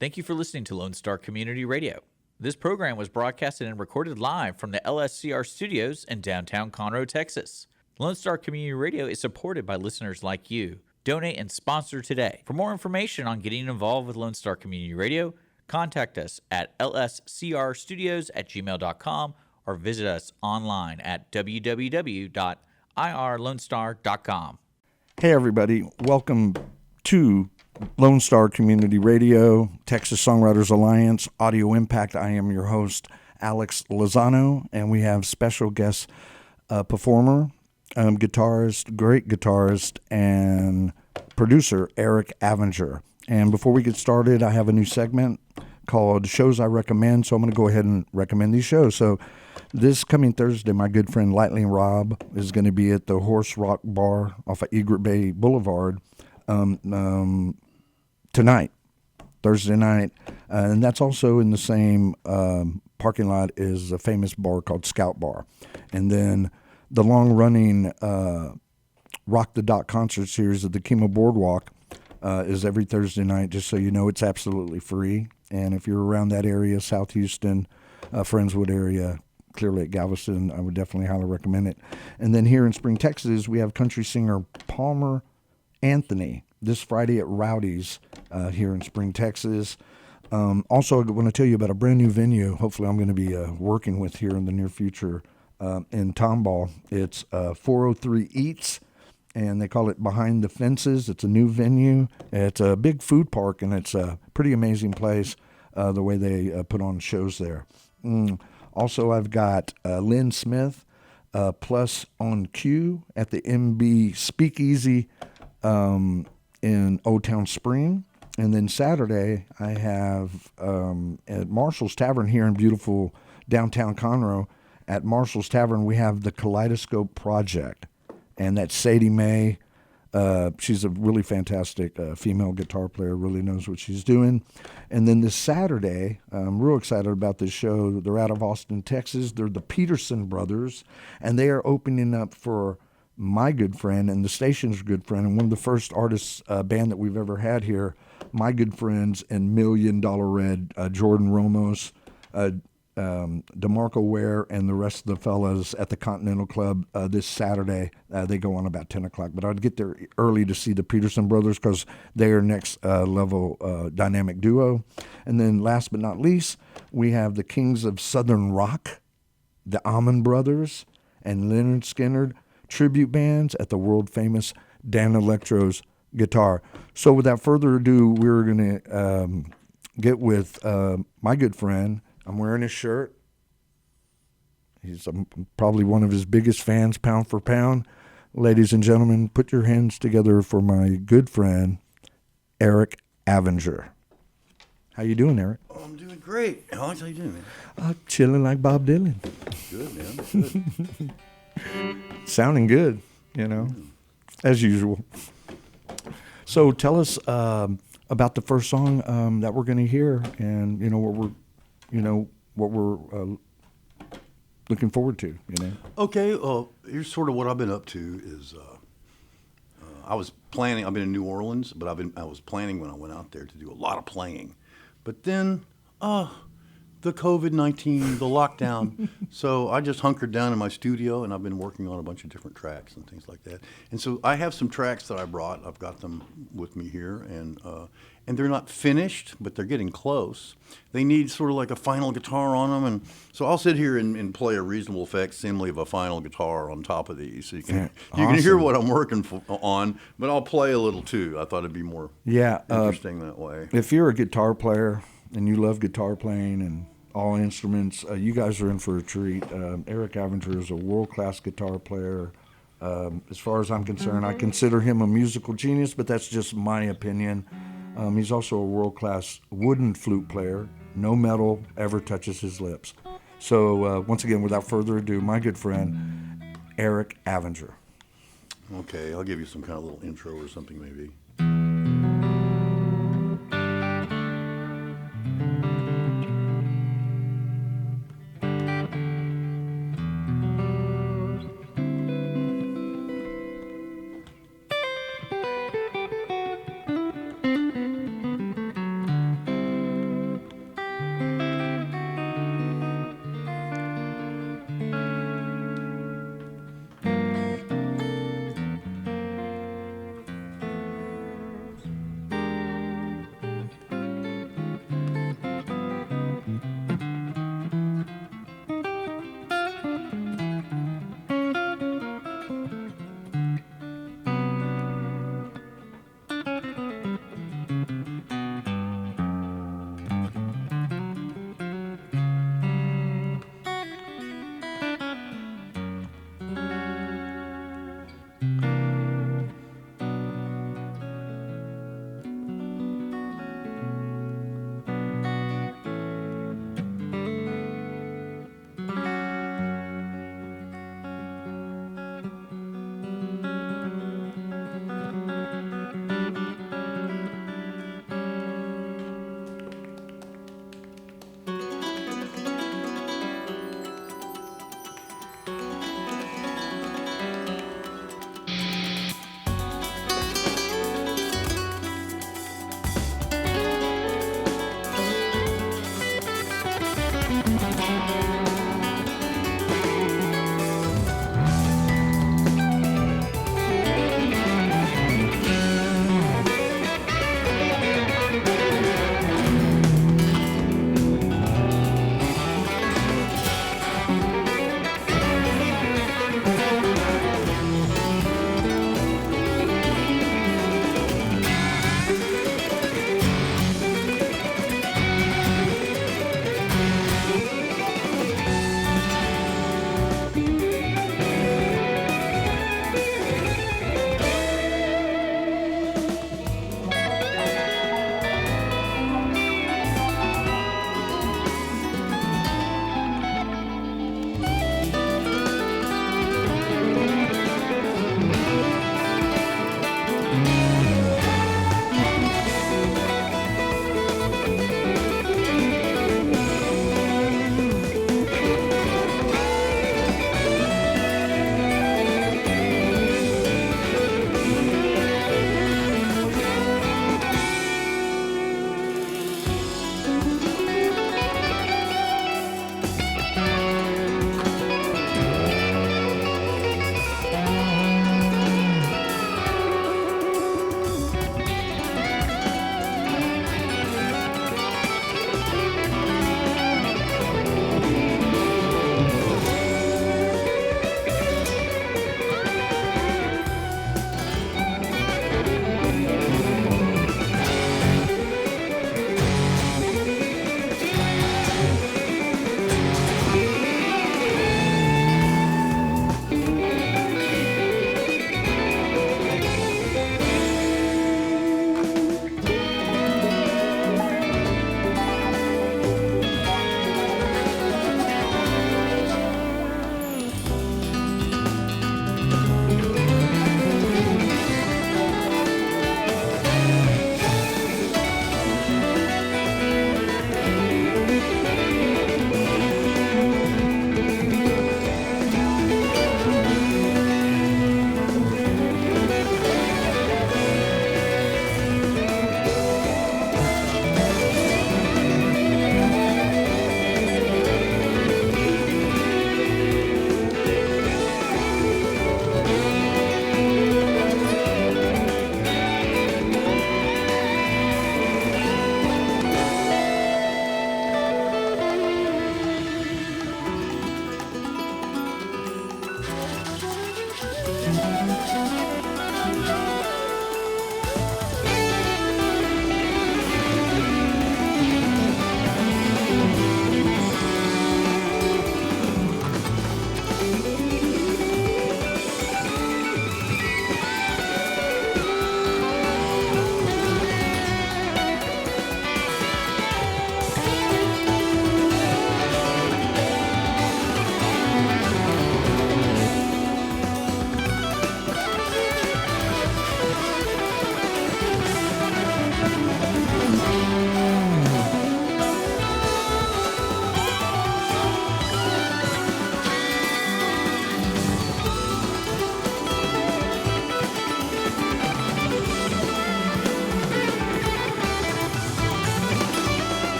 Thank you for listening to Lone Star Community Radio. This program was broadcasted and recorded live from the LSCR studios in downtown Conroe, Texas. Lone Star Community Radio is supported by listeners like you. Donate and sponsor today. For more information on getting involved with Lone Star Community Radio, contact us at lscrstudios@gmail.com or visit us online at www.irlonestar.com. Hey everybody, welcome to Lone Star Community Radio, Texas Songwriters Alliance, Audio Impact. I am your host, Alex Lozano, and we have special guest performer, guitarist, great guitarist, and producer, Erich Avinger. And before we get started, I have a new segment called Shows I Recommend, so I'm going to go ahead and recommend these shows. So this coming Thursday, my good friend Lightning Rob is going to be at the Horse Rock Bar off of Egret Bay Boulevard tonight, Thursday night, and that's also in the same parking lot as a famous bar called Scout Bar. And then the long-running Rock the Dot concert series at the Kima Boardwalk is every Thursday night, just so you know. It's absolutely free. And if you're around that area, South Houston, Friendswood area, Clear Lake, Galveston, I would definitely highly recommend it. And then here in Spring, Texas, we have country singer Palmer Anthony this Friday at Rowdy's here in Spring, Texas. Also, I want to tell you about a brand new venue, hopefully I'm going to be working with here in the near future in Tomball. It's 403 Eats, and they call it Behind the Fences. It's a new venue. It's a big food park, and it's a pretty amazing place, the way they put on shows there. Also, I've got Lynn Smith, Plus on Cue at the MB Speakeasy in Old Town Spring. And then Saturday, I have at Marshall's Tavern here in beautiful downtown Conroe. At Marshall's Tavern, we have the Kaleidoscope Project. And that's Sadie Mae. She's a really fantastic female guitar player, really knows what she's doing. And then this Saturday, I'm real excited about this show. They're out of Austin, Texas. They're the Peterson Brothers, and they are opening up for my good friend and the station's good friend, and one of the first artists band that we've ever had here, my good friends and $1 Million Red, Jordan Ramos, DeMarco Ware, and the rest of the fellas at the Continental Club this Saturday. They go on about 10 o'clock, but I'd get there early to see the Peterson Brothers because they are next level dynamic duo. And then last but not least, we have the Kings of Southern Rock, the Allman Brothers, and Leonard Skinner tribute bands at the world-famous Dan Electro's guitar. So without further ado, we're going to get with my good friend. I'm wearing his shirt. He's probably one of his biggest fans, pound for pound. Ladies and gentlemen, put your hands together for my good friend, Erich Avinger. How you doing, Erich? Oh, I'm doing great. Alex, how you doing, man? Chilling like Bob Dylan. Good, man. Good. Sounding good, as usual. So tell us about the first song that we're going to hear, and what we're looking forward to. Okay. Here's sort of what I've been up to. Is I was planning. I've been in New Orleans, but I was planning when I went out there to do a lot of playing, but then the COVID-19, the lockdown. So I just hunkered down in my studio, and I've been working on a bunch of different tracks and things like that. And so I have some tracks that I brought. I've got them with me here, and they're not finished, but they're getting close. They need sort of like a final guitar on them, and so I'll sit here and play a reasonable facsimile of a final guitar on top of these, so you can hear what I'm working on. But I'll play a little too. I thought it'd be more interesting that way. If you're a guitar player and you love guitar playing and all instruments, you guys are in for a treat. Erich Avinger is a world-class guitar player. As far as I'm concerned, I consider him a musical genius, but that's just my opinion. He's also a world-class wooden flute player. No metal ever touches his lips. So once again, without further ado, my good friend, Erich Avinger. Okay, I'll give you some kind of little intro or something maybe.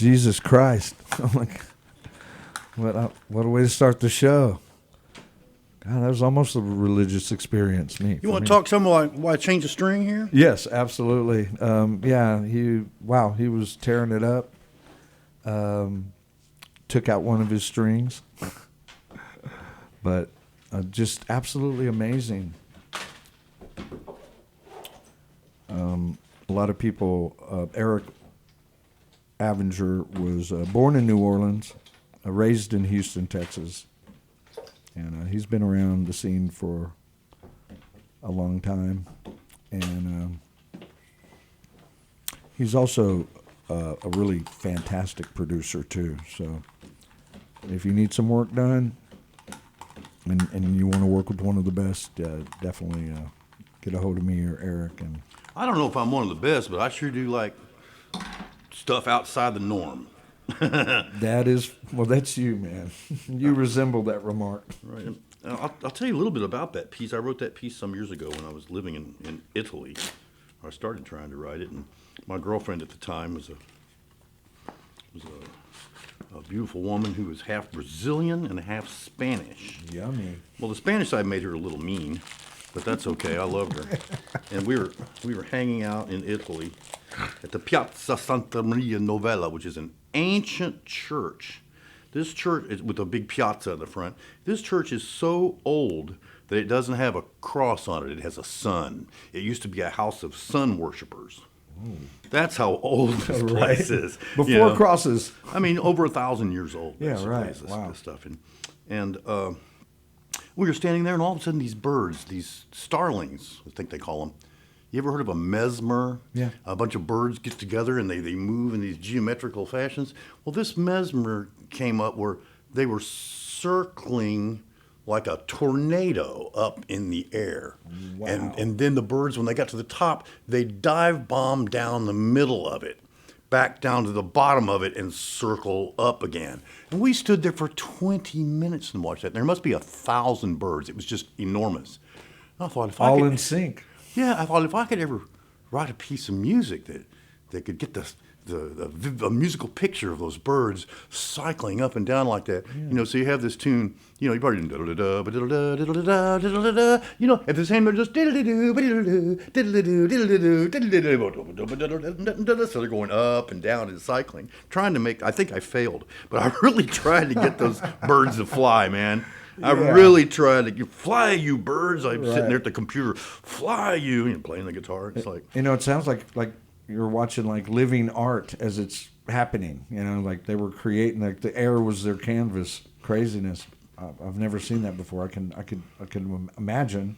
Jesus Christ. I'm like, what a way to start the show. God, that was almost a religious experience. You want to talk some why I changed the string here? Yes, absolutely. Yeah, he was tearing it up. Took out one of his strings. But just absolutely amazing. A lot of people, Erich Avinger was born in New Orleans, raised in Houston, Texas, and he's been around the scene for a long time. And he's also a really fantastic producer too. So if you need some work done and you want to work with one of the best, definitely get a hold of me or Erich. And I don't know if I'm one of the best, but I sure do like stuff outside the norm. That's you, man. You resemble that remark. Right. I'll tell you a little bit about that piece. I wrote that piece some years ago when I was living in Italy. I started trying to write it, and my girlfriend at the time was a beautiful woman who was half Brazilian and half Spanish. Yummy. Well, the Spanish side made her a little mean, but that's okay. I loved her. And we were hanging out in Italy at the Piazza Santa Maria Novella, which is an ancient church. This church is with a big piazza in the front. This church is so old that it doesn't have a cross on it. It has a sun. It used to be a house of sun worshipers. Ooh. That's how old this place is. Before crosses. I mean, over 1,000 years old. Yeah, right. This stuff. And we were standing there, and all of a sudden these birds, these starlings, I think they call them. You ever heard of a mesmer? Yeah. A bunch of birds get together and they move in these geometrical fashions. Well, this mesmer came up where they were circling like a tornado up in the air. Wow. And then the birds, when they got to the top, they dive bomb down the middle of it, back down to the bottom of it, and circle up again. And we stood there for 20 minutes and watched that. There must be 1,000 birds. It was just enormous. And I thought, if I could, in sync. Yeah, I thought if I could ever write a piece of music that could get the musical picture of those birds cycling up and down like that. Yeah. So you have this tune, you probably at the same time just so they're going up and down and cycling, trying to make. I think I failed, but I really tried to get those birds to fly, man. I really tried to fly you birds. I'm sitting there at the computer, fly you, and playing the guitar. It's like, it sounds like you're watching like living art as it's happening. Like they were creating, like the air was their canvas. Craziness. I've never seen that before. I can imagine.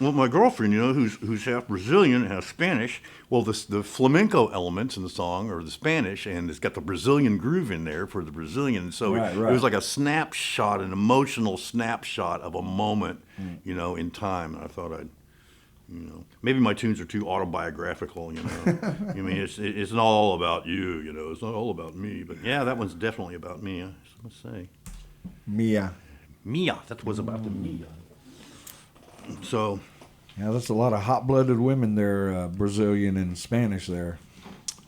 Well, my girlfriend, who's half Brazilian and half Spanish. Well, the flamenco elements in the song are the Spanish, and it's got the Brazilian groove in there for the Brazilian. So it was like a snapshot, an emotional snapshot of a moment, in time. And I thought maybe my tunes are too autobiographical. I mean, it's not all about you. It's not all about me. But yeah, that one's definitely about me. I must say. Mia. That was about the Mia. So. Yeah, that's a lot of hot-blooded women there, Brazilian and Spanish there.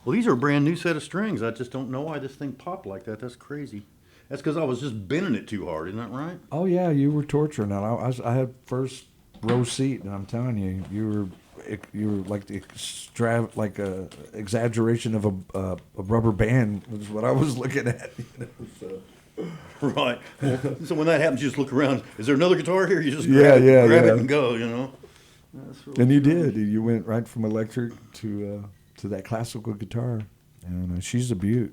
Well, these are a brand new set of strings. I just don't know why this thing popped like that. That's crazy. That's because I was just bending it too hard. Isn't that right? Oh yeah, you were torturing it. I had first row seat, and I'm telling you, you were like the exaggeration of a rubber band was what I was looking at. So. Right. So when that happens, you just look around. Is there another guitar here? You just grab it and go. Really and you did. You went right from electric to that classical guitar, and she's a beaut.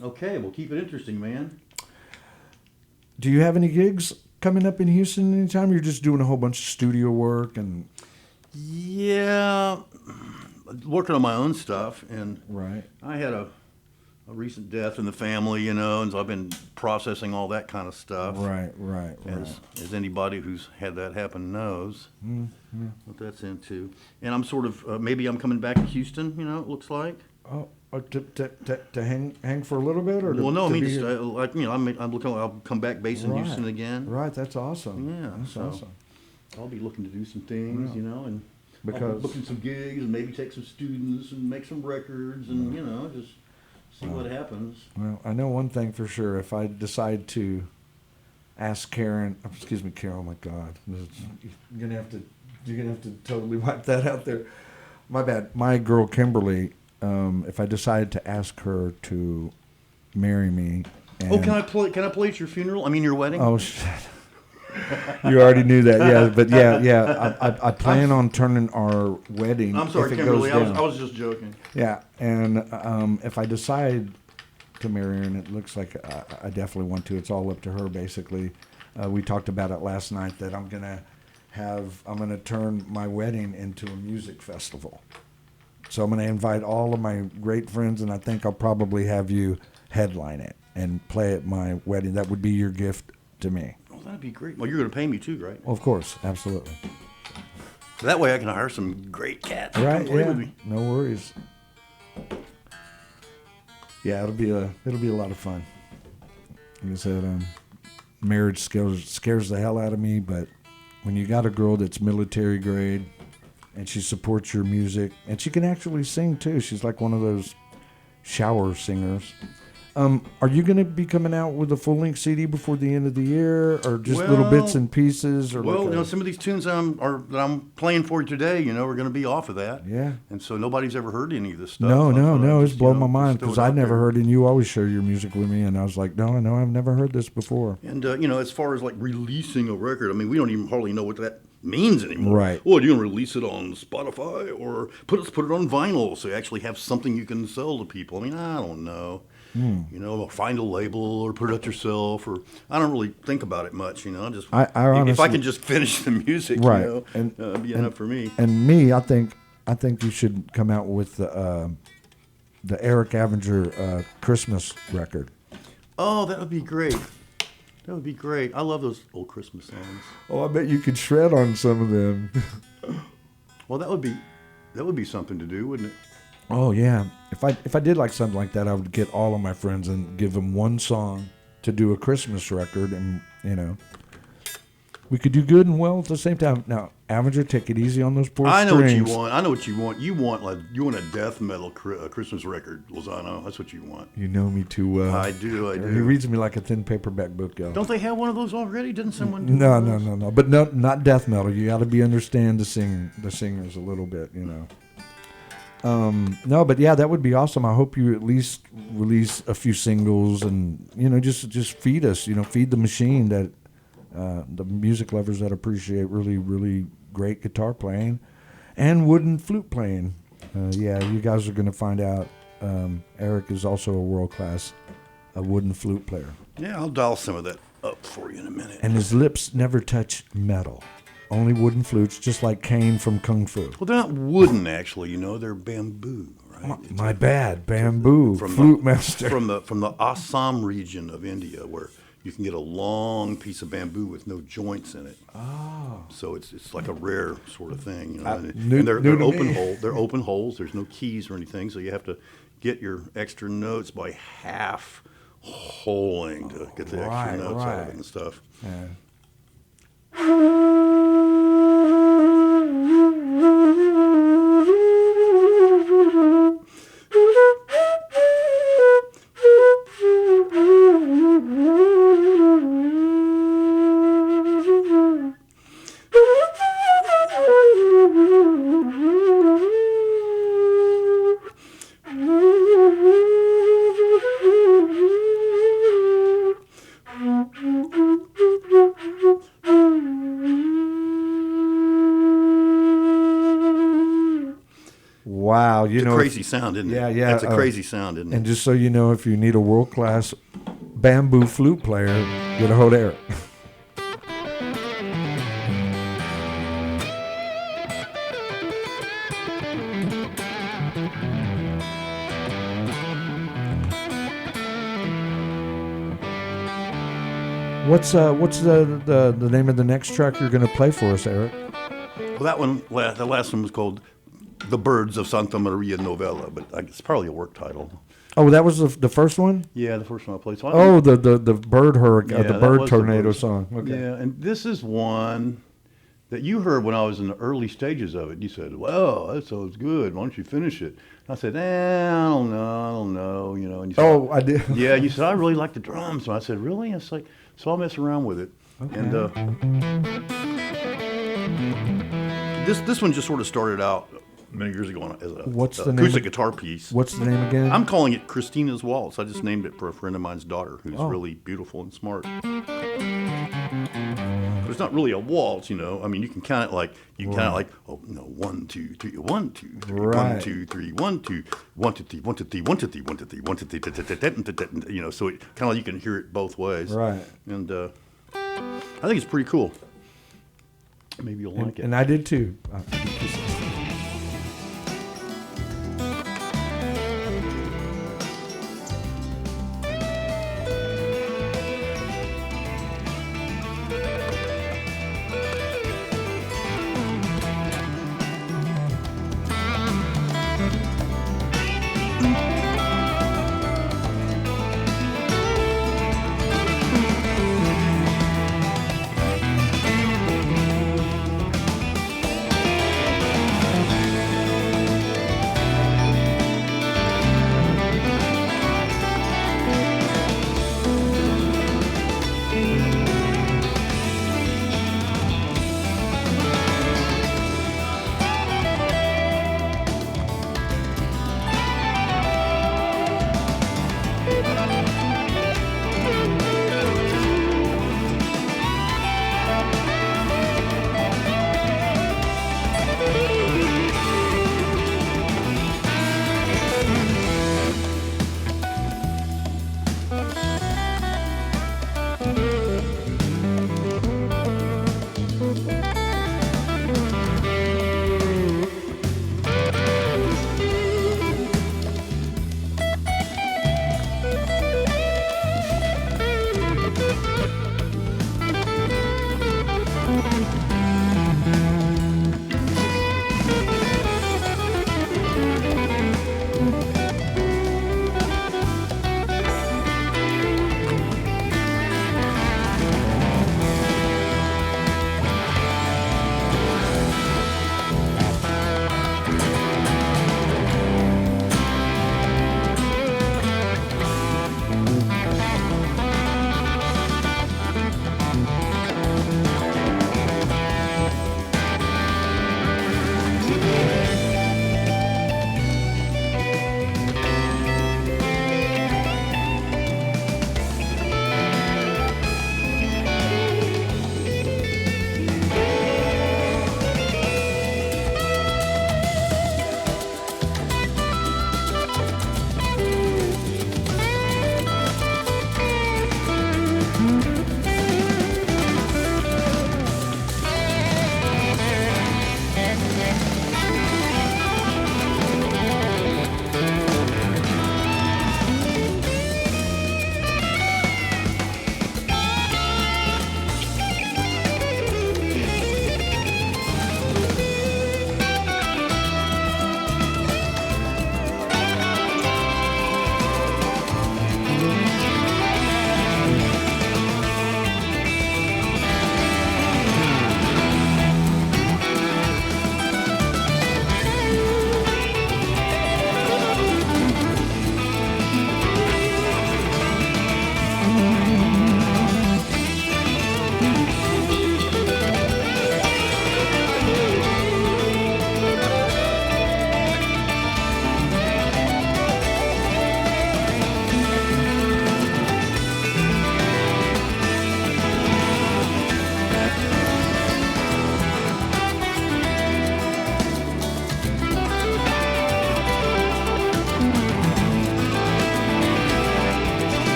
Okay, well, keep it interesting, man. Do you have any gigs coming up in Houston anytime? You're just doing a whole bunch of studio work and. Yeah, working on my own stuff, and right. I had a recent death in the family, and so I've been processing all that kind of stuff. Right. As anybody who's had that happen knows what that's into. And I'm sort of, maybe I'm coming back to Houston, it looks like. Oh, to hang for a little bit? Or well, no, I mean, just, I'm looking, I'll come back based in Houston again. Right, that's awesome. Yeah, that's awesome. I'll be looking to do some things, and because I'll be booking some gigs and maybe take some students and make some records and, just see what happens. Well, I know one thing for sure. If I decide to ask Carol, oh my God, you're gonna have to totally wipe that out there. My bad. My girl Kimberly. If I decided to ask her to marry me. Can I play at your funeral? I mean, your wedding? Oh, shit. You already knew that, yeah. But yeah. I plan on turning our wedding. I'm sorry, if it Kimberly. goes down. I was just joking. Yeah, and if I decide to marry her, and it looks like I definitely want to, it's all up to her, basically. We talked about it last night that I'm gonna turn my wedding into a music festival. So I'm going to invite all of my great friends, and I think I'll probably have you headline it and play at my wedding. That would be your gift to me. Oh, that'd be great. Well, you're going to pay me too, right? Well, of course, absolutely. That way I can hire some great cats. Right, yeah. No worries. Yeah, it'll be a lot of fun. Like I said, marriage scares the hell out of me, but when you got a girl that's military grade, and she supports your music, and she can actually sing too. She's like one of those shower singers. Are you going to be coming out with a full-length CD before the end of the year, or just little bits and pieces? Or some of these tunes that I'm playing for you today, are going to be off of that. Yeah. And so nobody's ever heard any of this stuff. No, it's blown my mind because I'd never heard it, and you always share your music with me, and I was like, no, I've never heard this before. And, as far as like releasing a record, I mean, we don't even hardly know what that means anymore. Right. Well, you're going to release it on Spotify or put it on vinyl so you actually have something you can sell to people. I mean, I don't know. Find a label or put it up yourself, or I don't really think about it much. Just I honestly, if I can just finish the music, right, it'd be enough for me. And me, I think you should come out with the Erich Avinger Christmas record. Oh, that would be great. That would be great. I love those old Christmas songs. Oh, I bet you could shred on some of them. Well, that would be something to do, wouldn't it? Oh yeah. If I did like something like that, I would get all of my friends and give them one song to do a Christmas record, and we could do good and well at the same time. Now, Avinger, take it easy on those poor strings. I know what you want. You want a death metal Christmas record, Lozano. That's what you want. You know me too well. I do. He reads me like a thin paperback book, y'all. Don't they have one of those already? Didn't someone do No. But no, not death metal. You got to understand the singers a little bit, No, but yeah, that would be awesome. I hope you at least release a few singles and, just feed us, feed the machine that the music lovers that appreciate really, really great guitar playing and wooden flute playing. Yeah, you guys are going to find out Erich is also a world-class wooden flute player. Yeah, I'll dial some of that up for you in a minute. And his lips never touch metal. Only wooden flutes, just like Kane from Kung Fu. Well, they're not wooden, actually. They're bamboo, right? My bad, bamboo, flute master. From the Assam region of India, where you can get a long piece of bamboo with no joints in it. Oh. So it's like a rare sort of thing. And they're open hole. They're open holes. There's no keys or anything, so you have to get your extra notes by half holing to get the extra notes out of it and stuff. Yeah. Wow, it's a crazy sound, isn't it? Yeah. It's a crazy sound, isn't it? And just so you know, if you need a world-class bamboo flute player, get a hold of Erich. What's the name of the next track you're going to play for us, Erich? Well, that one, the last one was called "The Birds of Santa Maria Novella," but it's probably a work title. Oh, that was the first one? Yeah, the first one I played. So the bird hurricane, the bird tornado song. Okay. Yeah, and this is one that you heard when I was in the early stages of it. You said, "Well, that sounds good. Why don't you finish it?" And I said, I don't know. And you said, I did. Yeah, you said I really like the drums. And I said, really? And it's like, so I'll mess around with it. Okay. And this one just sort of started out many years ago as a acoustic guitar piece. What's the name again? I'm calling it Christina's Waltz. I just named it for a friend of mine's daughter who's really beautiful and smart. But it's not really a waltz, I mean, you can count it like, 1, 2, 3, 1, 2, 3, right. 1, 2, 3, 1, 2, 1, 2, 3, 1, 2, 3, 1, 2, 3, 1, 2, 3, 1, 2, 3, so it kind of like you can hear it both ways. Right. And I think it's pretty cool. Maybe you'll like it. And I did too.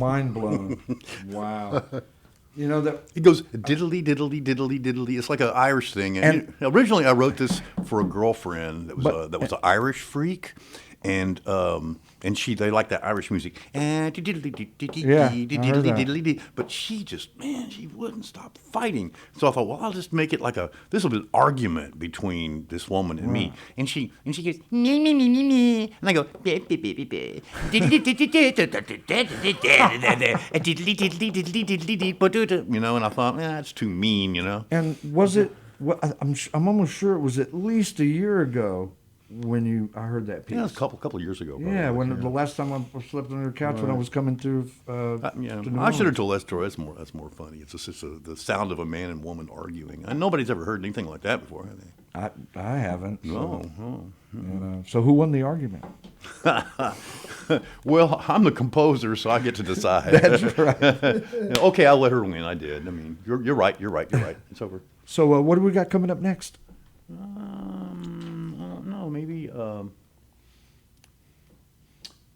Mind blown. Wow. You know that. He goes diddly diddly diddly diddly. It's like an Irish thing. And originally, I wrote this for a girlfriend that was an Irish freak, and they like that Irish music. But she just, man, she wouldn't stop fighting. So I thought, well, I'll just make it like this will be an argument between this woman and me. And she goes me me me me me, and I go you know, and I thought, that's too mean, you know. And was it? I'm almost sure it was at least a year ago when I heard that piece. Yeah, it was a couple of years ago. Probably. Yeah, the last time I slept under the couch when I was coming through. I should have told that story. That's more funny. It's just the sound of a man and woman arguing. And nobody's ever heard anything like that before, have they? I haven't. No. So who won the argument? Well, I'm the composer, so I get to decide. That's right. Okay, I'll let her win. I did. I mean, you're right. It's over. So what do we got coming up next? I don't know. Maybe.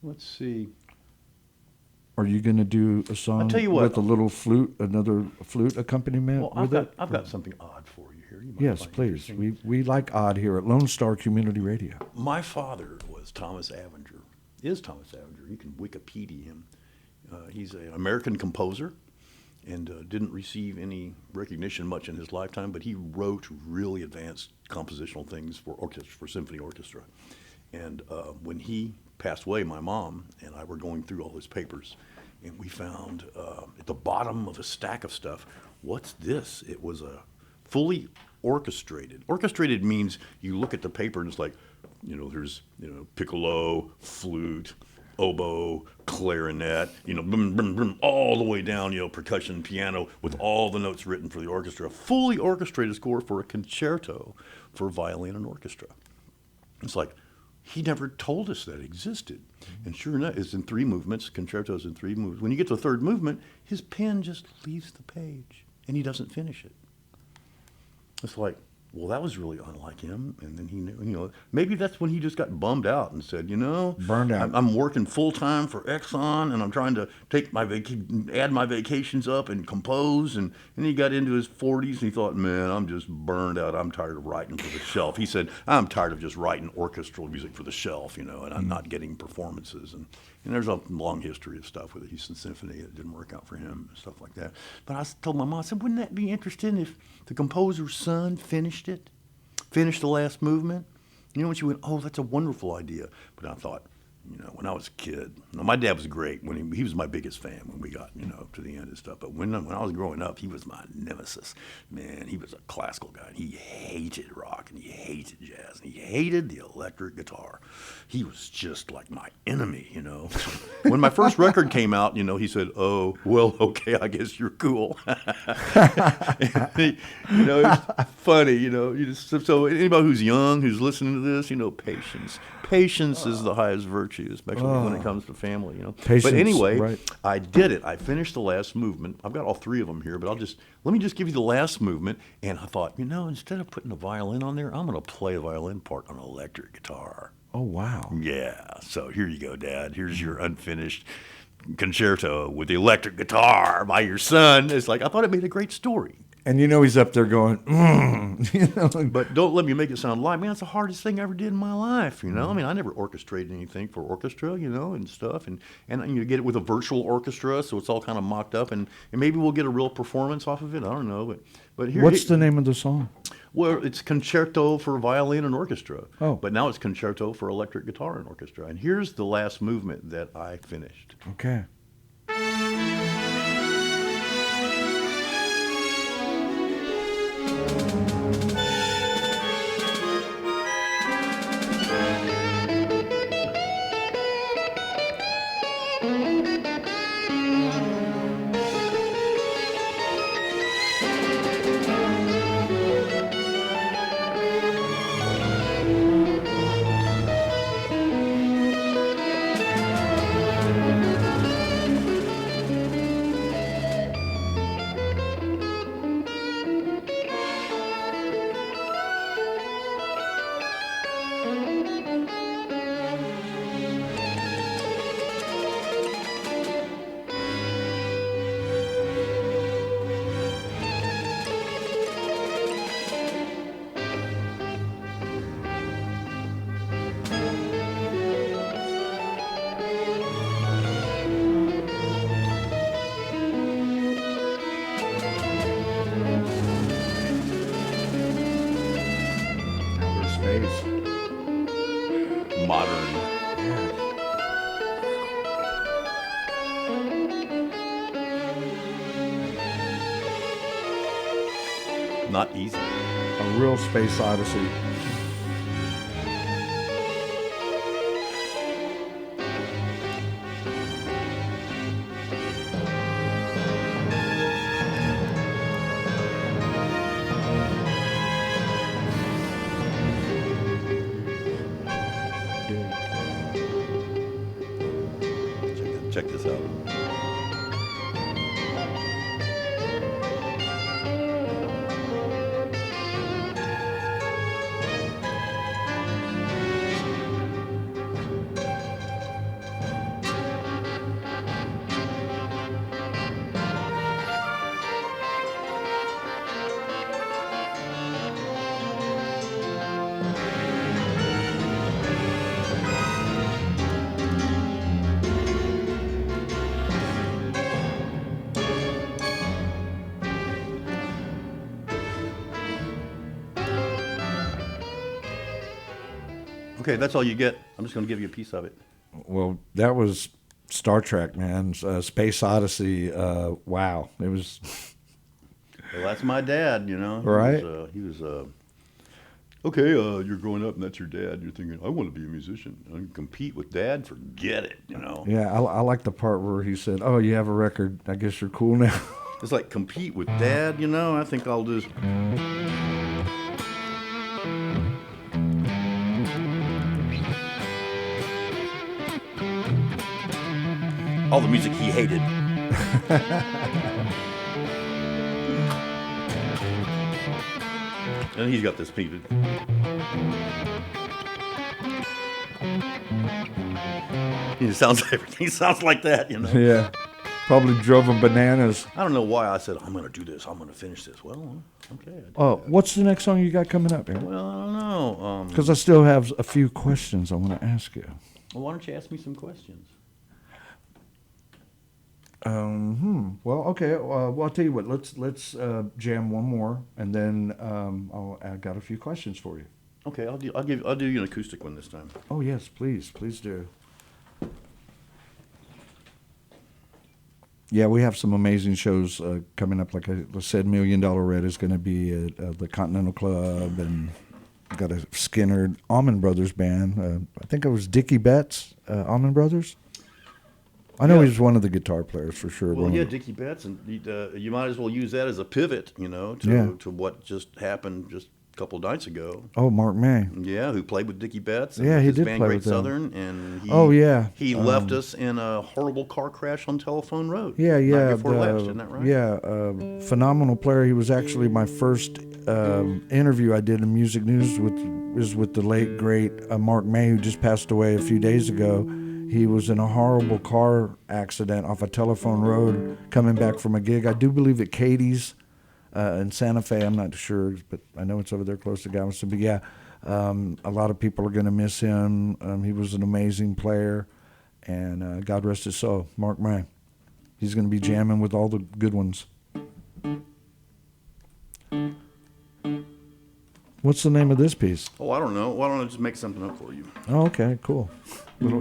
Let's see. Are you going to do a song I'll tell you what, with a little flute, another flute accompaniment? Well, I've got something odd for you here. You might Yes, find please. interesting. We like odd here at Lone Star Community Radio. My father was Thomas Avinger. Is Thomas Avinger? You can Wikipedia him. He's an American composer, and didn't receive any recognition much in his lifetime. But he wrote really advanced compositional things for symphony orchestra. And when he passed away, my mom and I were going through all his papers, and we found at the bottom of a stack of stuff, what's this? It was a fully orchestrated. Orchestrated means you look at the paper and it's like, there's, piccolo, flute, oboe, clarinet, brum, brum, brum, all the way down, percussion, piano, with all the notes written for the orchestra. A fully orchestrated score for a concerto for violin and orchestra. It's like, he never told us that existed. And sure enough, it's in 3 movements, concertos in 3 movements. When you get to the 3rd movement, his pen just leaves the page, and he doesn't finish it. It's like, well, that was really unlike him. And then he knew, maybe that's when he just got bummed out and said, burned out. I'm working full time for Exxon, and I'm trying to take add my vacations up and compose. And he got into his 40s, and he thought, man, I'm just burned out. I'm tired of writing for the shelf. He said, I'm tired of just writing orchestral music for the shelf, and I'm not getting performances. And there's a long history of stuff with the Houston Symphony that didn't work out for him and stuff like that. But I told my mom, I said, wouldn't that be interesting if the composer's son finished the last movement? And she went, oh, that's a wonderful idea. But I thought, when I was a kid, my dad was great. When he was my biggest fan when we got, to the end and stuff. But when I was growing up, he was my nemesis. Man, he was a classical guy. He hated rock, and he hated jazz, and he hated the electric guitar. He was just like my enemy, When my first record came out, he said, oh, well, okay, I guess you're cool. It's funny, so anybody who's young, who's listening to this, patience. Patience is the highest virtue, especially when it comes to family, Patience, But anyway, right. I did it. I finished the last movement. I've got all 3 of them here, but let me just give you the last movement. And I thought, instead of putting a violin on there, I'm going to play a violin part on an electric guitar. Oh, wow. Yeah. So here you go, Dad. Here's your unfinished concerto with the electric guitar by your son. It's like, I thought it made a great story. And he's up there going, But don't let me make it sound light. Man, it's the hardest thing I ever did in my life, I mean, I never orchestrated anything for orchestra, and stuff. And you get it with a virtual orchestra, so it's all kind of mocked up. And maybe we'll get a real performance off of it. I don't know. But here, What's the name of the song? Well, it's concerto for violin and orchestra. Oh. But now it's concerto for electric guitar and orchestra. And here's the last movement that I finished. Okay. not easy. A real space odyssey. Check this out. Okay, that's all you get. I'm just going to give you a piece of it. Well, that was Star Trek, man. Space Odyssey. Wow, it was. Well, that's my dad, you know. Right. He was okay, you're growing up and that's your dad. You're thinking, I want to be a musician. I can compete with dad? Forget it, you know. Yeah, I like the part where he said, "Oh, you have a record. I guess you're cool now." It's like, compete with dad, you know. I think I'll just... All the music he hated. And he's got this piece. He sounds everything sounds like that, you know. Yeah, probably drove him bananas. I don't know why I said I'm going to do this. I'm going to finish this. Well, okay. Oh, what's the next song you got coming up, Eric? Well, I don't know. Because I still have a few questions I want to ask you. Well, why don't you ask me some questions? Well, okay. Well, I'll tell you what. Let's jam one more, and then I got a few questions for you. Okay, I'll do you an acoustic one this time. Oh yes, please do. Yeah, we have some amazing shows coming up. Like I said, $1 Million Red is going to be at the Continental Club, and got a Skinner Allman Brothers band. I think it was Dickie Betts, Allman Brothers. I know he's one of the guitar players for sure. Well, yeah, Dickie Betts, and you might as well use that as a pivot, you know, to what just happened just a couple of nights ago. Oh, Mark May. Yeah, who played with Dickie Betts. Yeah, he his did band play Great with them. Southern, and he left us in a horrible car crash on Telephone Road. Yeah. Night before last, isn't that right? Yeah, phenomenal player. He was actually my first interview I did in Music News with the late great Mark May, who just passed away a few days ago. He was in a horrible car accident off a Telephone Road coming back from a gig. I do believe at Katie's in Santa Fe. I'm not sure, but I know it's over there close to Galveston. But yeah, a lot of people are going to miss him. He was an amazing player, and God rest his soul, Mark May. He's going to be jamming with all the good ones. What's the name of this piece? Oh, I don't know. Why don't I just make something up for you? Oh, okay, cool. Little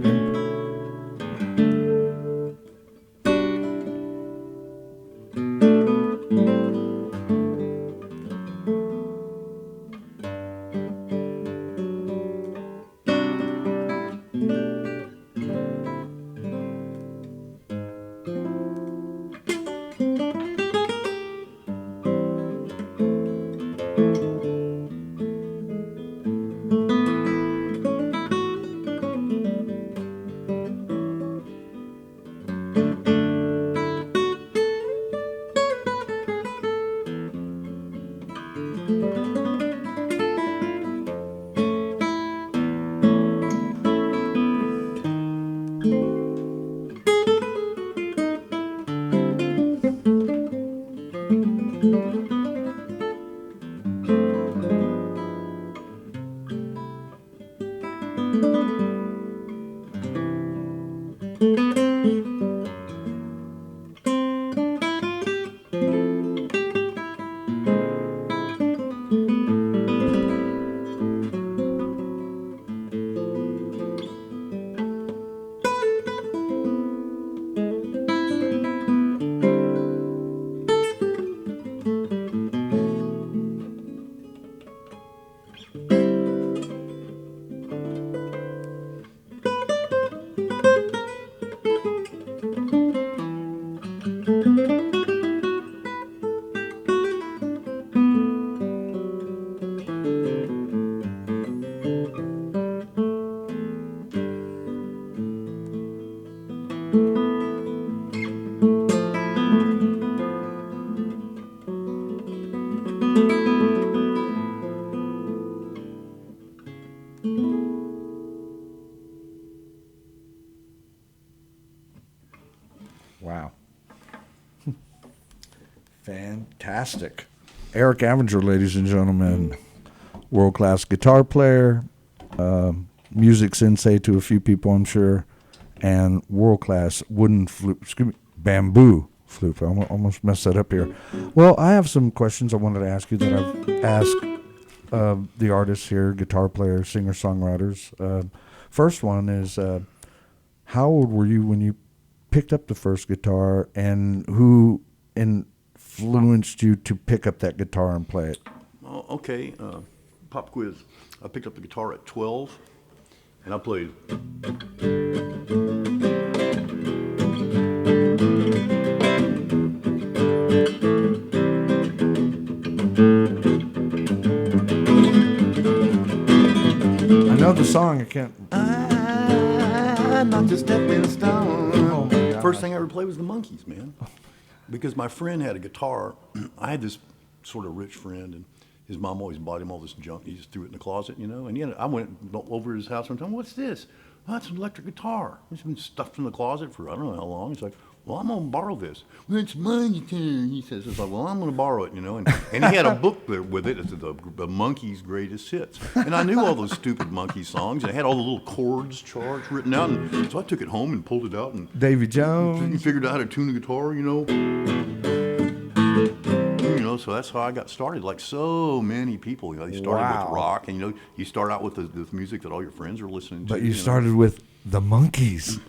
Wow. Fantastic. Erich Avinger, ladies and gentlemen, world-class guitar player, music sensei to a few people, I'm sure, and world-class wooden flute, bamboo flute. I almost messed that up here. Well, I have some questions I wanted to ask you that I've asked the artists here, guitar players, singer-songwriters. First one is, how old were you when you picked up the first guitar, and who influenced you to pick up that guitar and play it? Oh, okay, pop quiz. I picked up the guitar at 12, and I played. I know the song. I can't. I'm not just stepping stone. Oh my God. First thing I ever played was the Monkees, man. Because my friend had a guitar. I had this sort of rich friend, and his mom always bought him all this junk. He just threw it in the closet, you know. And I went over his house one time. What's this? Oh, that's an electric guitar. It's been stuffed in the closet for I don't know how long. He's like, well, I'm gonna borrow this. Well, it's my guitar, he says. It's like, well, I'm gonna borrow it, you know. And he had a book there with it. It's the Monkees' greatest hits. And I knew all those stupid Monkees songs. And it had all the little chords charts written out. And so I took it home and pulled it out and Davy Jones. figured out how to tune the guitar, you know. So that's how I got started. Like so many people, you know, you started with rock, and you know, you start out with the music that all your friends are listening to. But you started with the Monkees.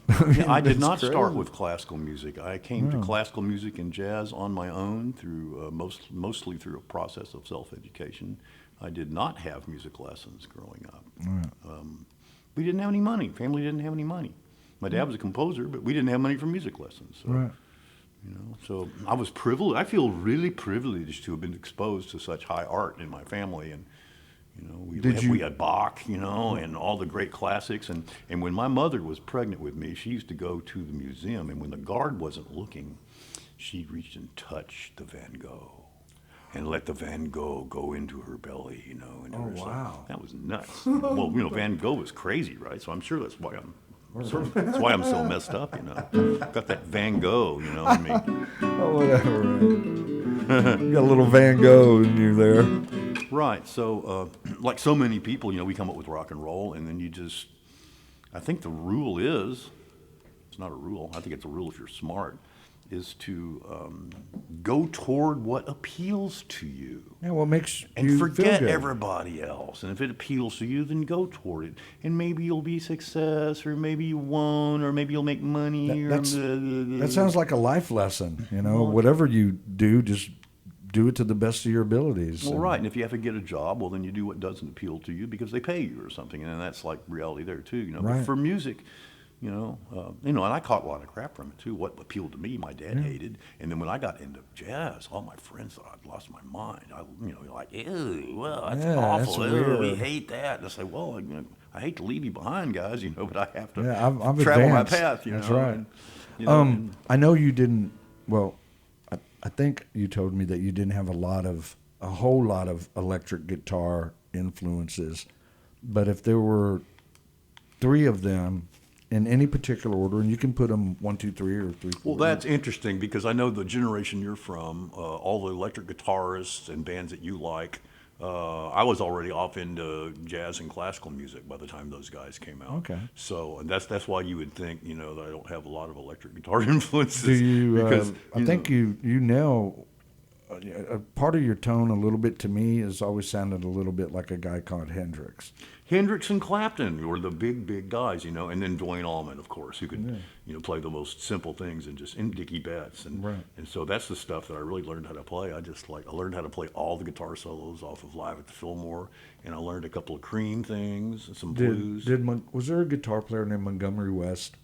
I did not start with classical music. I came to classical music and jazz on my own through mostly through a process of self-education. I did not have music lessons growing up. We didn't have any money. Family didn't have any money. My dad was a composer, but we didn't have money for music lessons. So. Right. You know, so I was privileged. I feel really privileged to have been exposed to such high art in my family, and you know, we had Bach, you know, and all the great classics. And when my mother was pregnant with me, she used to go to the museum, and when the guard wasn't looking, she'd reach and touch the Van Gogh, and let the Van Gogh go into her belly, you know. And wow, that was nuts. Well, you know, Van Gogh was crazy, right? So I'm sure that's why that's why I'm so messed up, you know. Got that Van Gogh, you know what I mean? Oh, whatever, man. You got a little Van Gogh in you there. Right. So, like so many people, you know, we come up with rock and roll, and then I think the rule is, it's not a rule, I think it's a rule if you're smart, is to go toward what appeals to you. Yeah, what makes and you forget feel good. Everybody else. And if it appeals to you, then go toward it. And maybe you'll be a success, or maybe you won't, or maybe you'll make money. That sounds like a life lesson. You know, whatever you do, just do it to the best of your abilities. Well, right. And if you have to get a job, well, then you do what doesn't appeal to you because they pay you or something. And that's like reality there too. You know, right. But for music. You know, and I caught a lot of crap from it too. What appealed to me, my dad hated, and then when I got into jazz, all my friends thought I'd lost my mind. Like, ew, well, that's awful. That's Ew, we weird. hate that. And I say, well, I hate to leave you behind, guys, you know, but I have to I'm travel advanced. my path. You That's know, right. and, you know, I know you didn't. Well, I think you told me that you didn't have a whole lot of electric guitar influences, but if there were 3 of them. In any particular order, and you can put them 1, 2, 3, or 3, 4. Well, that's interesting because I know the generation you're from, all the electric guitarists and bands that you like. I was already off into jazz and classical music by the time those guys came out. Okay. So, and that's why you would think, you know, that I don't have a lot of electric guitar influences. Do you? Because I think you know. A part of your tone, a little bit to me, has always sounded a little bit like a guy called Hendrix. Hendrix and Clapton were the big guys, you know, and then Duane Allman, of course, who could, you know, play the most simple things and Dickie Betts, and so that's the stuff that I really learned how to play. I learned how to play all the guitar solos off of Live at the Fillmore, and I learned a couple of Cream things, some blues. Was there a guitar player named Montgomery West?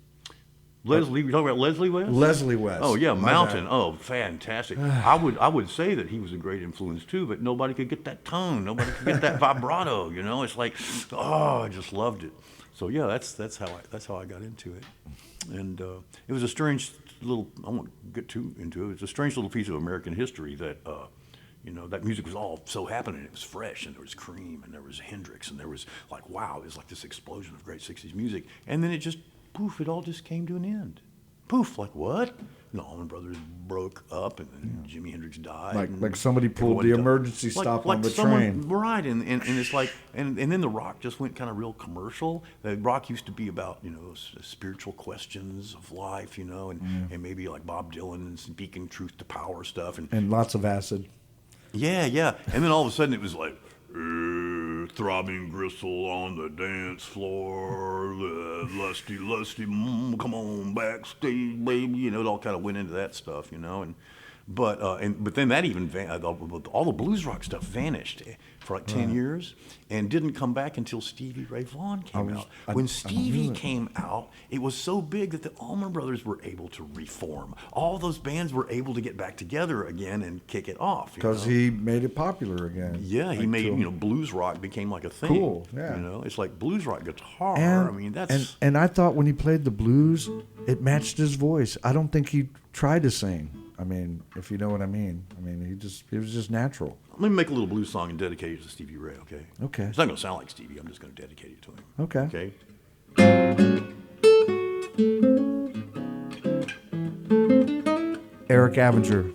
Leslie, you talking about Leslie West? Leslie West. Oh yeah, My Mountain. bad. Oh, fantastic. I would say that he was a great influence too, but nobody could get that tone. Nobody could get that vibrato. You know, it's like, oh, I just loved it. So yeah, that's how I got into it, and it was a strange little. I won't get too into it. It's a strange little piece of American history that that music was all so happening. It was fresh, and there was Cream, and there was Hendrix, and there was like wow, it was like this explosion of great '60s music, and then it just poof, it all just came to an end. Poof, like what? The Allman Brothers broke up, and then Jimi Hendrix died. Like somebody pulled the emergency stop on the train. Right, and it's like, and then the rock just went kind of real commercial. The rock used to be about, spiritual questions of life, and maybe like Bob Dylan speaking truth to power stuff. And lots of acid. Yeah. And then all of a sudden it was like, throbbing gristle on the dance floor, lusty, come on backstage, baby. It all kind of went into that stuff, but then that even all the blues rock stuff vanished for like 10 years and didn't come back until Stevie Ray Vaughan came out. When Stevie came out, it was so big that the Allman Brothers were able to reform. All those bands were able to get back together again and kick it off. Because he made it popular again. Yeah, he made, blues rock became like a thing. Cool, yeah. It's like blues rock guitar. And I thought when he played the blues, it matched his voice. I don't think he tried to sing. If you know what I mean. It was just natural. Let me make a little blues song and dedicate it to Stevie Ray, okay? Okay. It's not going to sound like Stevie. I'm just going to dedicate it to him. Okay. Erich Avinger.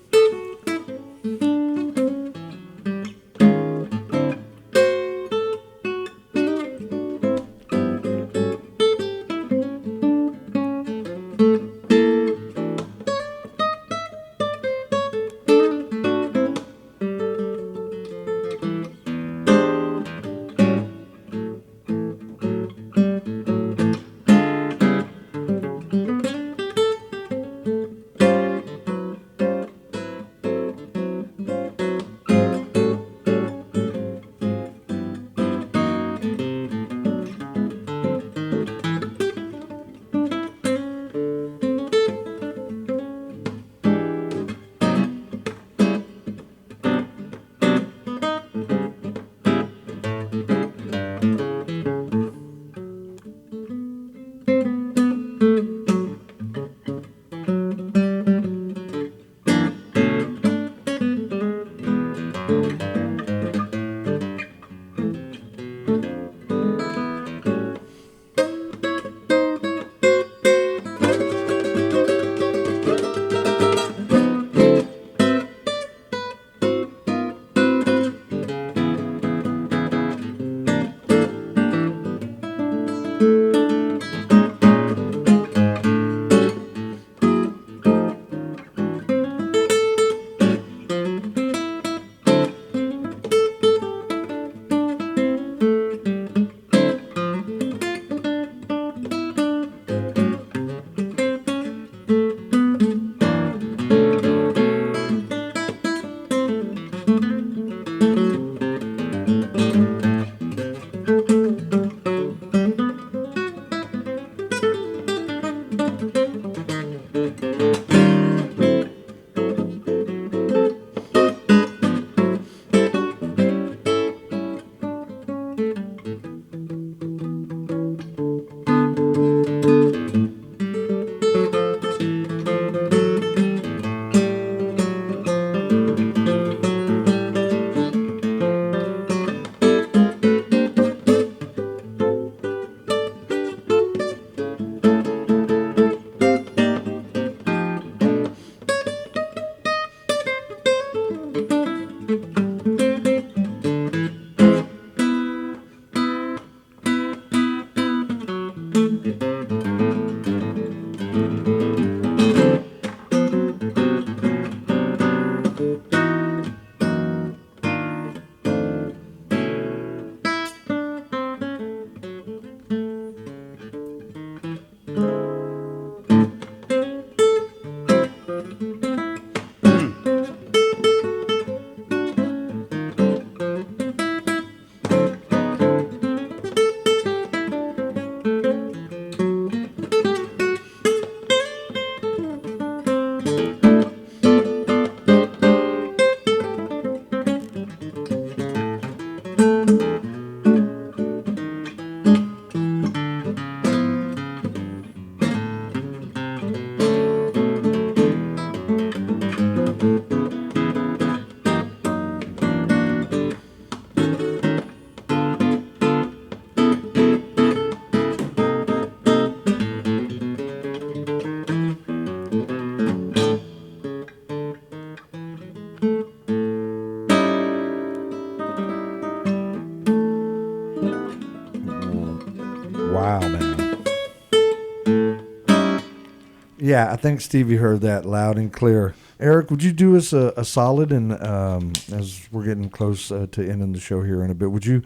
Yeah, I think Stevie heard that loud and clear. Eric, would you do us a solid, and as we're getting close to ending the show here in a bit, would you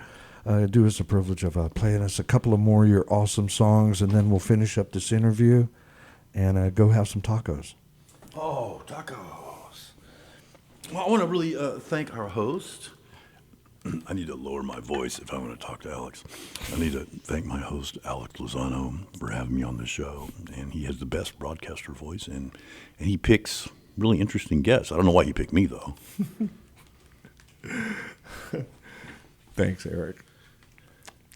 do us a privilege of playing us a couple of more of your awesome songs, and then we'll finish up this interview and go have some tacos. Oh, tacos. Well, I want to really thank our host. I need to lower my voice if I want to talk to Alex. I need to thank my host, Alex Lozano, for having me on the show. And he has the best broadcaster voice, and he picks really interesting guests. I don't know why he picked me, though. Thanks, Eric.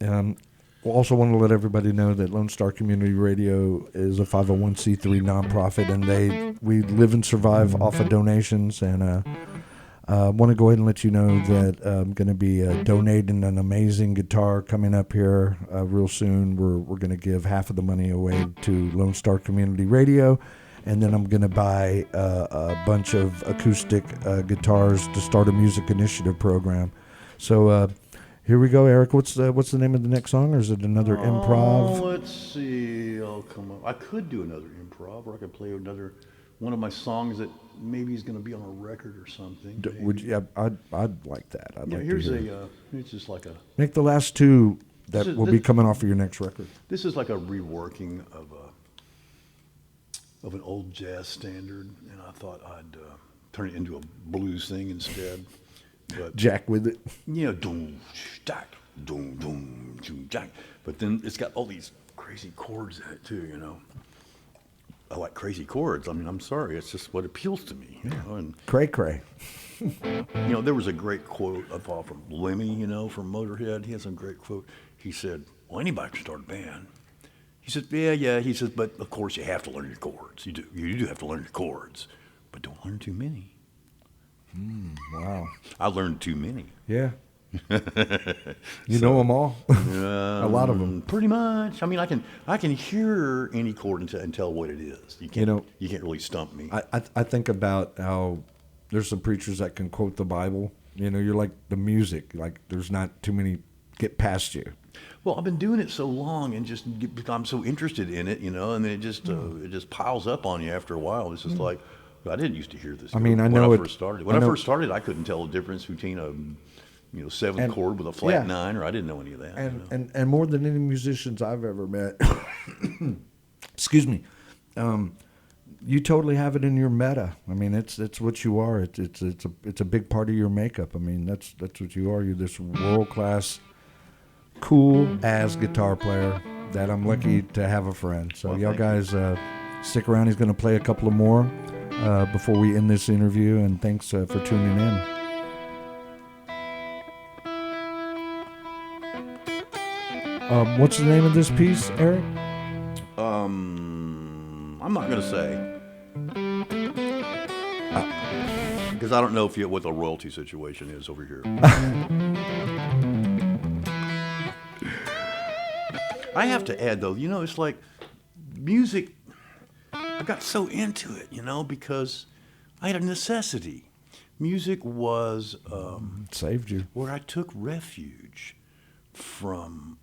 We also want to let everybody know that Lone Star Community Radio is a 501c3 nonprofit, and we live and survive off of donations. And I want to go ahead and let you know that I'm going to be donating an amazing guitar coming up here real soon. We're going to give half of the money away to Lone Star Community Radio, and then I'm going to buy a bunch of acoustic guitars to start a music initiative program. So here we go, Eric. What's the name of the next song, or is it another improv? Let's see. I'll come up. I could do another improv, or I could play another one of my songs that maybe is going to be on a record or something. Would you? I'd like that. Here's it's just like a. Make the last two that will be coming off of your next record. This is like a reworking of an old jazz standard, and I thought I'd turn it into a blues thing instead. But Jack with it. Doom, jack, doom, jack. But then it's got all these crazy chords in it too. I like crazy chords. I mean, I'm sorry, it's just what appeals to me. And Cray cray. there was a great quote I thought from Lemmy, from Motorhead. He has a great quote. He said, "Well, anybody can start a band." He said, "Yeah." He says, "But of course you have to learn your chords. You do have to learn your chords, but don't learn too many." Wow. I learned too many. Yeah. You know them all. A lot of them. Pretty much. I mean, I can hear any chord and tell what it is. You can't really stump me. I think about how there's some preachers that can quote the Bible. You're like the music. Like there's not too many get past you. Well, I've been doing it so long and I'm so interested in it, and then it just piles up on you after a while. It's just like, I didn't used to hear this. I mean, when I first started. When I first started, I couldn't tell the difference between a seventh chord with a flat 9, or I didn't know any of that. And more than any musicians I've ever met, excuse me, you totally have it in your meta. I mean, it's what you are. It's a big part of your makeup. I mean, that's what you are. You're this world class, cool ass guitar player that I'm lucky to have a friend. So y'all guys stick around. He's going to play a couple of more before we end this interview. And thanks for tuning in. What's the name of this piece, Eric? I'm not going to say. Because I don't know what the royalty situation is over here. I have to add, though, it's like music, I got so into it, because I had a necessity. Music was... saved you. Where I took refuge from...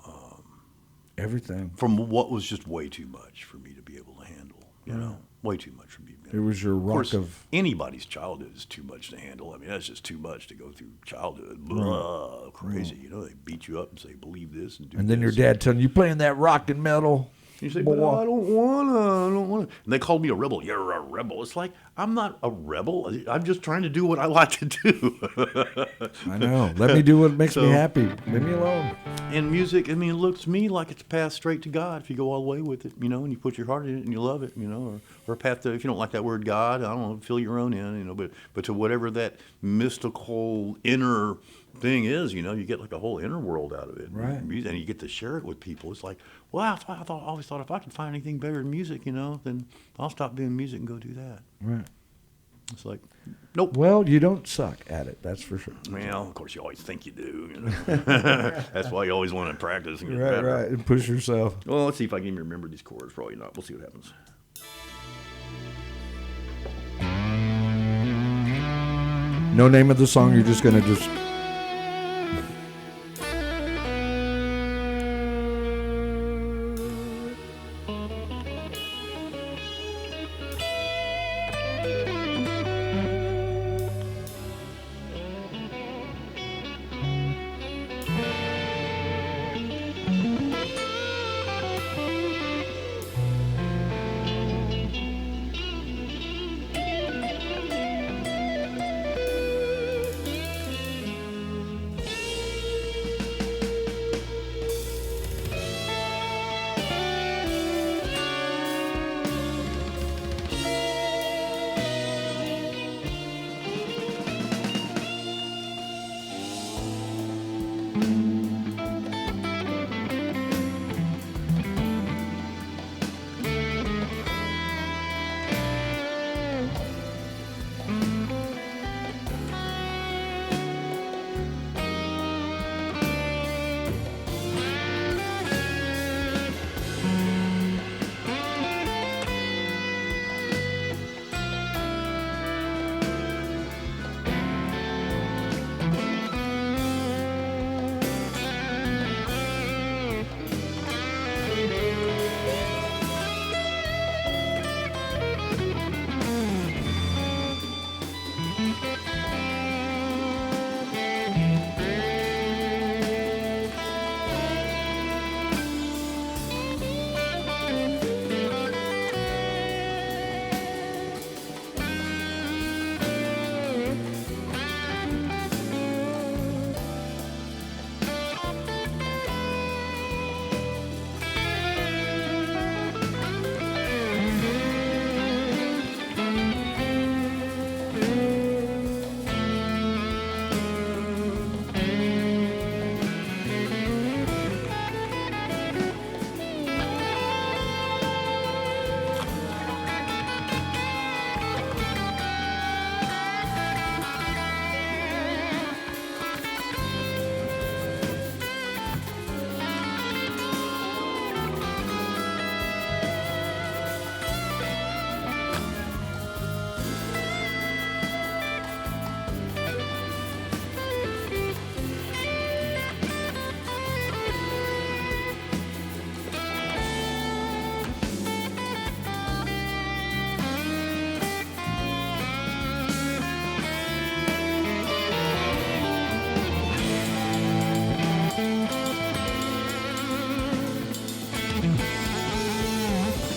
everything. From what was just way too much for me to be able to handle, way too much for me. It was your rock of... Anybody's childhood is too much to handle. I mean, that's just too much to go through childhood. Blah, crazy. They beat you up and say, believe this and do And then this. your dad telling you, playing that rock and metal. You say, but I don't want to. And they called me a rebel. You're a rebel. It's like, I'm not a rebel. I'm just trying to do what I like to do. I know. Let me do what makes me happy. Leave me alone. And music, I mean, it looks to me like it's a path straight to God if you go all the way with it, and you put your heart in it and you love it, or a path to, if you don't like that word God, I don't know, fill your own in, but to whatever that mystical inner thing is, you get like a whole inner world out of it. Right. And you get to share it with people. It's like, well, I always thought if I could find anything better than music, then I'll stop doing music and go do that. Right. It's like, nope. Well, you don't suck at it, that's for sure. Well, of course, you always think you do. That's why you always want to practice and get better. Right, and push yourself. Well, let's see if I can even remember these chords. Probably not. We'll see what happens. No name of the song, you're just going to just...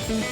Give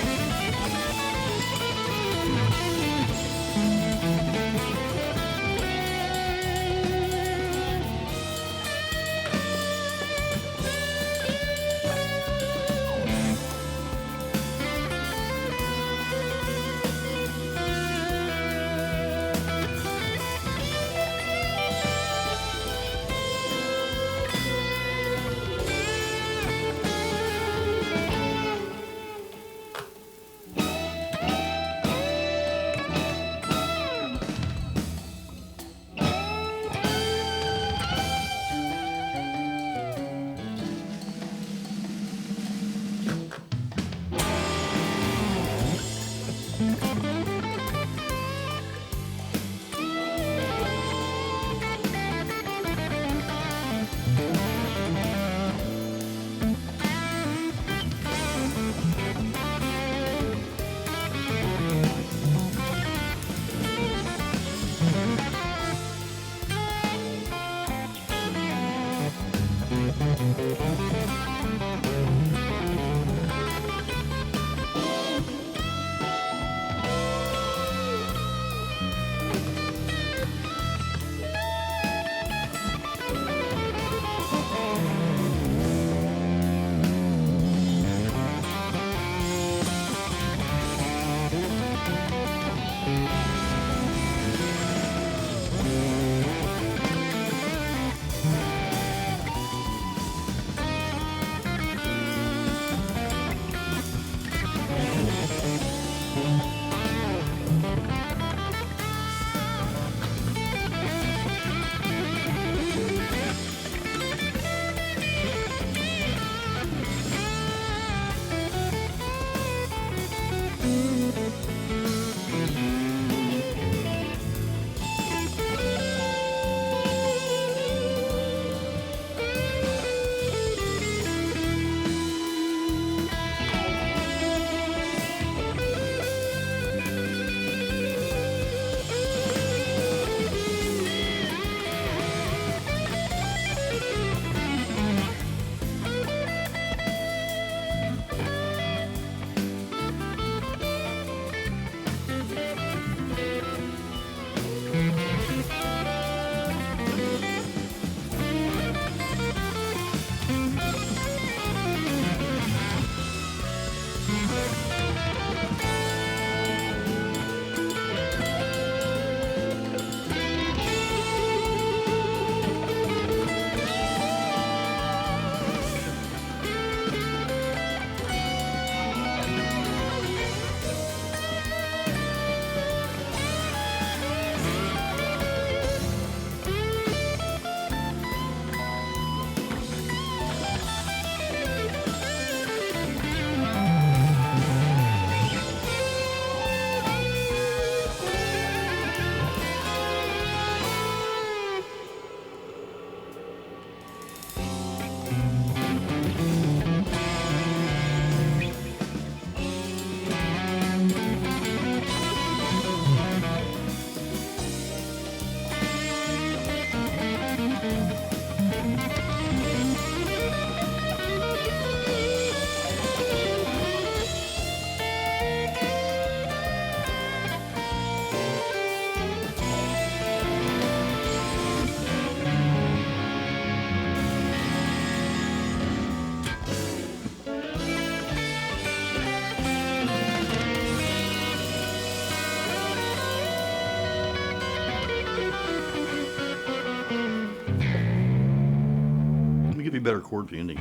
you a better chord for the ending.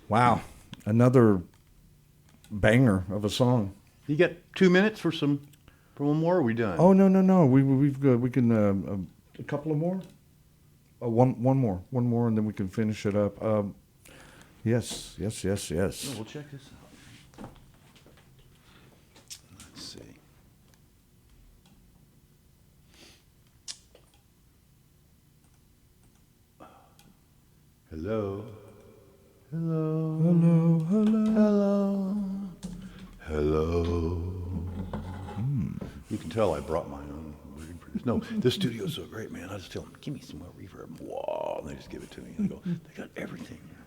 Wow, another banger of a song. You got 2 minutes for one more? Or are we done? Oh no. We can a couple of more. One more, and then we can finish it up. Yes. Oh, we'll check this out. Let's see. Hello. You can tell I brought my own reverb. No, this studio's so great, man. I just tell them, give me some more reverb. Whoa, and they just give it to me. And I go, they got everything here, man.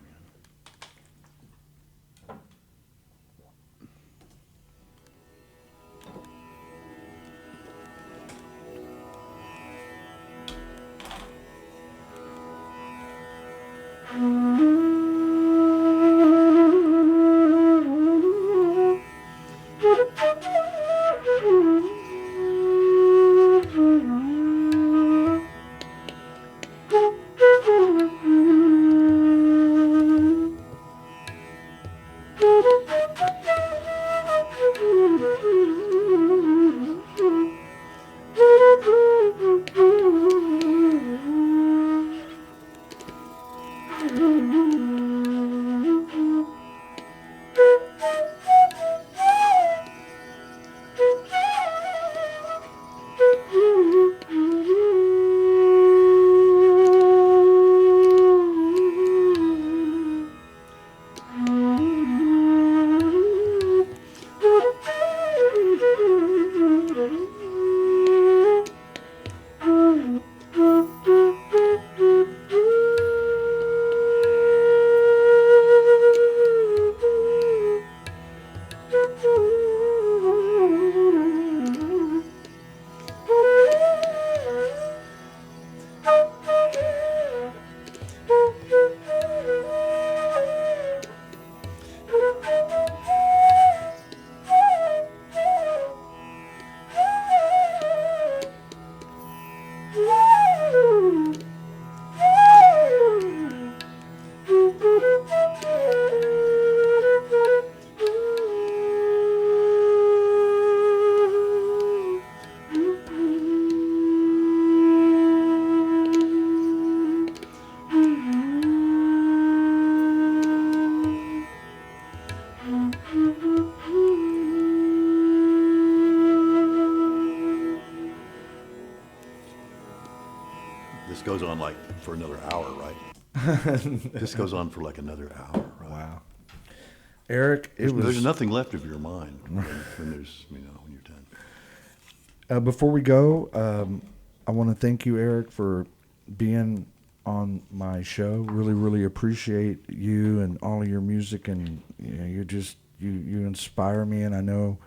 This goes on like for another hour, right? This goes on for like another hour, right? Wow. Erich, There's nothing left of your mind when there's, when you're done. Before we go, I want to thank you, Erich, for being on my show. Really, really appreciate you and all of your music, and you're just you inspire me, and I know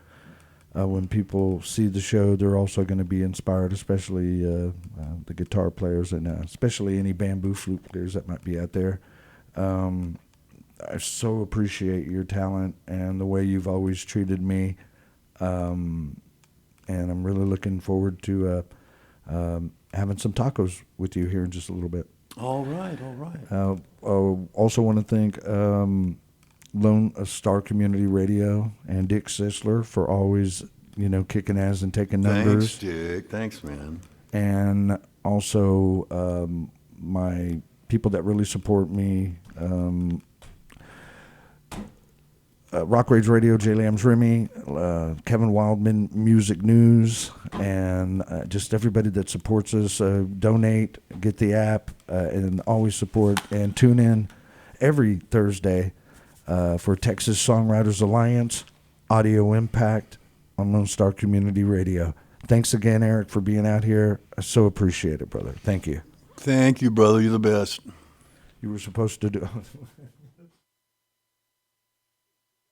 when people see the show, they're also going to be inspired, especially the guitar players and especially any bamboo flute players that might be out there. I so appreciate your talent and the way you've always treated me, and I'm really looking forward to having some tacos with you here in just a little bit. All right, all right. Also want to thank Lone Star Community Radio and Dick Sisler for always, kicking ass and taking numbers. Thanks, Dick. Thanks, man. And also my people that really support me, Rock Rage Radio, J. Lambs Remy, Kevin Wildman, Music News, and just everybody that supports us. Donate, get the app, and always support and tune in every Thursday for Texas Songwriters Alliance, Audio Impact on Lone Star Community Radio. Thanks again, Erich, for being out here. I so appreciate it, brother. Thank you. Thank you, brother. You're the best. You were supposed to do...